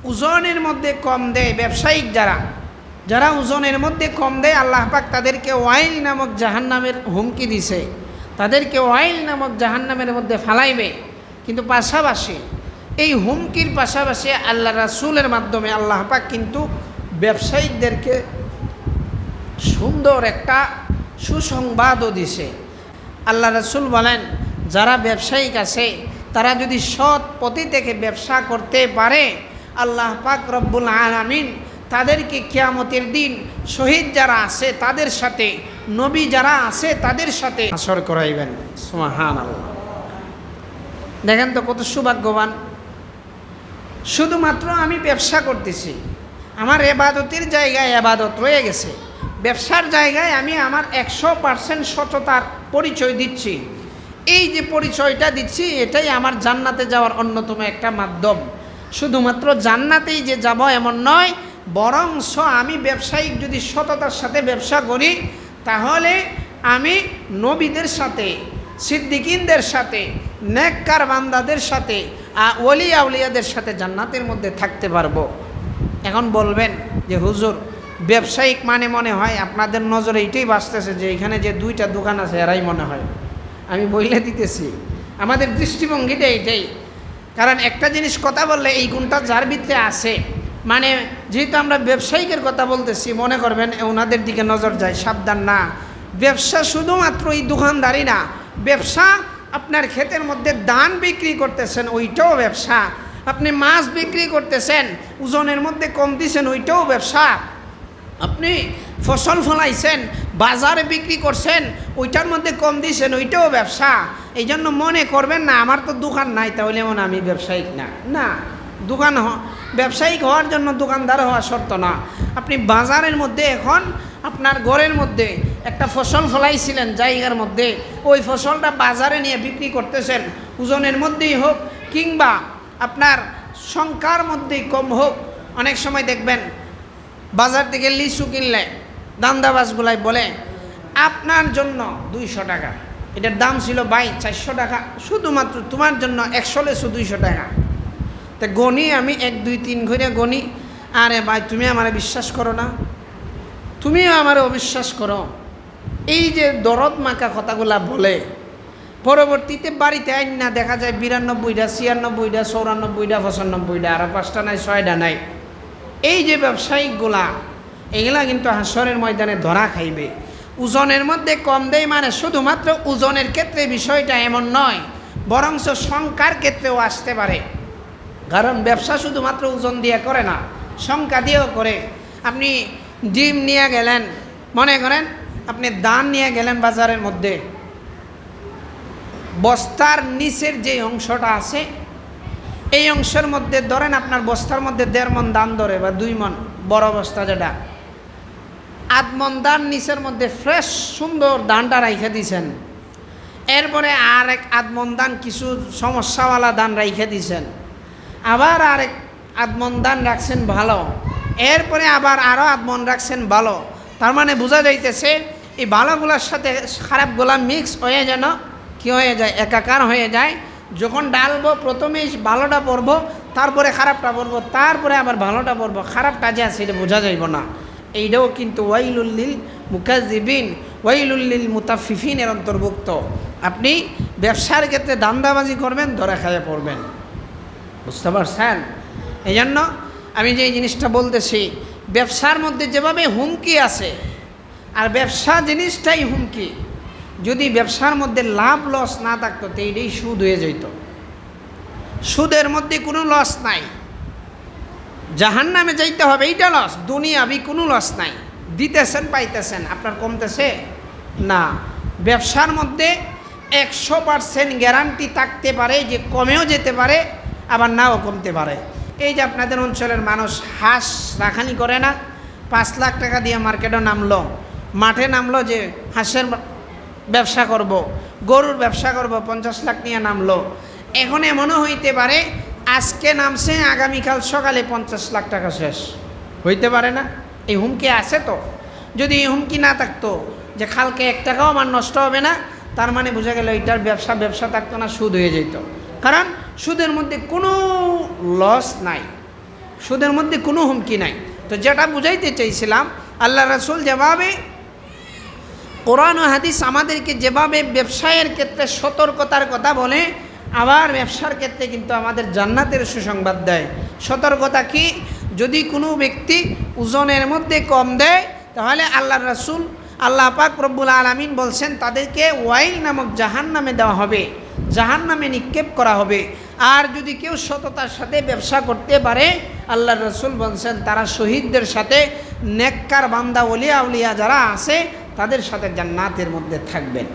ওজনের মধ্যে কম দেয় ব্যবসায়িক যারা ওজনের মধ্যে কম দেয়, আল্লাহ পাক তাদেরকে ওয়াইল নামক জাহান্নামের হুমকি দিছে, তাদেরকে ওয়াইল নামক জাহান্নামের মধ্যে ফালাইবে। কিন্তু পাশাপাশি এই হুমকির পাশাপাশি আল্লাহ রাসূলের মাধ্যমে আল্লাহ পাক কিন্তু ব্যবসায়িকদেরকে সুন্দর একটা সুসংবাদও দিছে। আল্লাহ রাসূল বলেন, যারা ব্যবসায়িক আছে তারা যদি সৎ পথে থেকে ব্যবসা করতে পারে, আল্লাহ পাক রব্বুল আলামিন তাদেরকে কিয়ামতের দিন শহীদ যারা আছে তাদের সাথে, নবী যারা আছে তাদের সাথে হাসর করাইবেন। সুবহানাল্লাহ। দেখেন তো কত সৌভাগ্যবান। শুধুমাত্র আমি ব্যবসা করতেছি, আমার এবাদতের জায়গায় এবাদত রয়ে গেছে, ব্যবসার জায়গায় আমি আমার 100% সততার পরিচয় দিচ্ছি। এই যে পরিচয়টা দিচ্ছি এটাই আমার জান্নাতে যাওয়ার অন্যতম একটা মাধ্যম। শুধুমাত্র জান্নাতেই যে যাব এমন নয়, বরংস আমি ব্যবসায়িক যদি সততার সাথে ব্যবসা করি তাহলে আমি নবীদের সাথে, সিদ্দিকিনদের সাথে, নেককার বান্দাদের সাথে, ওলি আউলিয়াদের সাথে জান্নাতের মধ্যে থাকতে পারবো। এখন বলবেন যে হুজুর ব্যবসায়িক মানে মনে হয় আপনাদের নজরে এইটাই বাঁচতেছে যে এখানে যে 2টা দোকান আছে এরাই মনে হয়। আমি বইলে দিতেছি, আমাদের দৃষ্টিভঙ্গিটা এইটাই। কারণ একটা জিনিস কথা বললে এই গুণটা যার ভিতরে আছে, মানে যেহেতু আমরা ব্যবসায়িকের কথা বলতেছি মনে করবেন ওনাদের দিকে নজর যায়, সাবধান না। ব্যবসা শুধুমাত্র এই দোকানদারি না, ব্যবসা আপনার ক্ষেতের মধ্যে ধান বিক্রি করতেছেন ওইটাও ব্যবসা, আপনি মাছ বিক্রি করতেছেন ওজনের মধ্যে কম দিছেন ওইটাও ব্যবসা, আপনি ফসল ফলাইছেন বাজারে বিক্রি করছেন ওইটার মধ্যে কম দিছেন ওইটাও ব্যবসা। এই জন্য মনে করবেন না আমার তো দোকান নাই তাহলে এমন আমি ব্যবসায়িক না। না, ব্যবসায়িক হওয়ার জন্য দোকানদার হওয়া শর্ত না। আপনি বাজারের মধ্যে এখন আপনার ঘরের মধ্যে একটা ফসল ফলাইছিলেন জায়গার মধ্যে, ওই ফসলটা বাজারে নিয়ে বিক্রি করতেছেন, ওজনের মধ্যেই হোক কিংবা আপনার সংখ্যার মধ্যেই কম হোক। অনেক সময় দেখবেন বাজার থেকে লিচু কিনলে দান্দাবাজগুলাই বলে আপনার জন্য 200 টাকা, এটার দাম ছিল 400 টাকা, শুধুমাত্র তোমার জন্য 100 লিচু 200 টাকা। তা গণি আমি 1 2 3 ঘুরে গণি, আরে ভাই তুমি আমারে বিশ্বাস করো না, তুমিও আমারে অবিশ্বাস করো। এই যে দরদ মাখা কথাগুলা বলে পরবর্তীতে বাড়িতে আইন না দেখা যায় 92টা 96টা 94টা 95টা, আর 5টা নাই 6টা নাই। এই যে ব্যবসায়িকগুলা এগুলা কিন্তু হাসরের ময়দানে ধরা খাইবে। ওজনের মধ্যে কম দেয় মানে শুধুমাত্র ওজনের ক্ষেত্রে বিষয়টা এমন নয়, বরঞ্চ সংখ্যার ক্ষেত্রেও আসতে পারে। কারণ ব্যবসা শুধুমাত্র ওজন দিয়ে করে না, সংখ্যা দিয়েও করে। আপনি ডিম নিয়ে গেলেন, মনে করেন আপনি ধান নিয়ে গেলেন বাজারের মধ্যে, বস্তার নিচের যে অংশটা আছে এই অংশের মধ্যে ধরেন আপনার বস্তার মধ্যে 1.5 মণ ধান ধরে বা 2 মণ, বড় বস্তা যেটা, 8 মণ ধান নিচের মধ্যে ফ্রেশ সুন্দর ধানটা রাইখে দিয়েছেন। এরপরে আর 8 মণ ধান কিছু সমস্যাওয়ালা ধান রাইখে দিয়েছেন, আবার 8 মণ ধান রাখছেন ভালো, এরপরে আবার আরও 8 মণ রাখছেন ভালো। তার মানে বোঝা যাইতেছে এই ভালোগুলোর সাথে খারাপগুলা মিক্স হয়ে যেন কী হয়ে যায়, একাকার হয়ে যায়। যখন ডালবো প্রথমেই ভালোটা পড়বো, তারপরে খারাপটা পড়বো, তারপরে আবার ভালোটা পড়বো, খারাপটা যে আছে এটা বোঝা যাইব না। এইটাও কিন্তু ওয়াইলুল লিল মুকাজ্জিবিন ওয়াইলুল লিল মুতাফফিফিনের অন্তর্ভুক্ত। আপনি ব্যবসার ক্ষেত্রে দান্দাবাজি করবেন, ধরে খাইয়ে পড়বেন, বুঝতে পারছেন? এই জন্য আমি যে এই জিনিসটা বলতেছি, ব্যবসার মধ্যে যেভাবে হুমকি আছে, আর ব্যবসা জিনিসটাই হুমকি। যদি ব্যবসার মধ্যে লাভ লস না থাকতো তো এইটাই সুদ হয়ে যেত। সুদের মধ্যে কোনো লস নাই, জাহান্নামে যাইতে হবে এইটা লস, দুনিয়াবি কোনো লস নাই। দিতেছেন পাইতেছেন, আপনার কমতেছে না। ব্যবসার মধ্যে 100% গ্যারান্টি থাকতে পারে যে কমেও যেতে পারে আবার নাও কমতে পারে। এই যে আপনাদের অঞ্চলের মানুষ হাঁস রাখানি করে না, 5 লাখ টাকা দিয়ে মার্কেটে নামলো, মাঠে নামলো যে হাঁসের ব্যবসা করব, গরুর ব্যবসা করব, 50 লাখ নিয়ে নামলো। এখন এমনও হইতে পারে আজকে নামছে আগামীকাল সকালে 50 লাখ টাকা শেষ হইতে পারে না? এই হুমকি আছে তো। যদি এই হুমকি না থাকতো যে কালকে 1 টাকাও আমার নষ্ট হবে না, তার মানে বোঝা গেল এটার ব্যবসা থাকতো না, সুদ হয়ে যেত। কারণ সুদের মধ্যে কোনো লস নাই। সুদের মধ্যে কোনো হুমকি নাই। তো যেটা বুঝাইতে চাইছিলাম, আল্লাহ রাসূল যেভাবে কোরআন ও হাদিস আমাদেরকে যেভাবে ব্যবসায়ের ক্ষেত্রে সতর্কতার কথা বলে, আবার ব্যবসার ক্ষেত্রে কিন্তু আমাদের জান্নাতের সুসংবাদ দেয়। সতর্কতা কি? যদি কোনো ব্যক্তি ওজনের মধ্যে কম দেয়, তাহলে আল্লাহ রাসূল আল্লাহ পাক রব্বুল আলামিন বলছেন তাদেরকে ওয়াইল নামক জাহান্নামে দেওয়া হবে, জাহান্নামে নিক্ষেপ করা হবে। আর যদি কেউ সততার সাথে ব্যবসা করতে পারে, আল্লাহ রাসূল বলছেন তারা শহীদদের সাথে, নেককার বান্দা ওলিয়া উলিয়া যারা আছে তাদের সাথে জান্নাতের মধ্যে থাকবেন।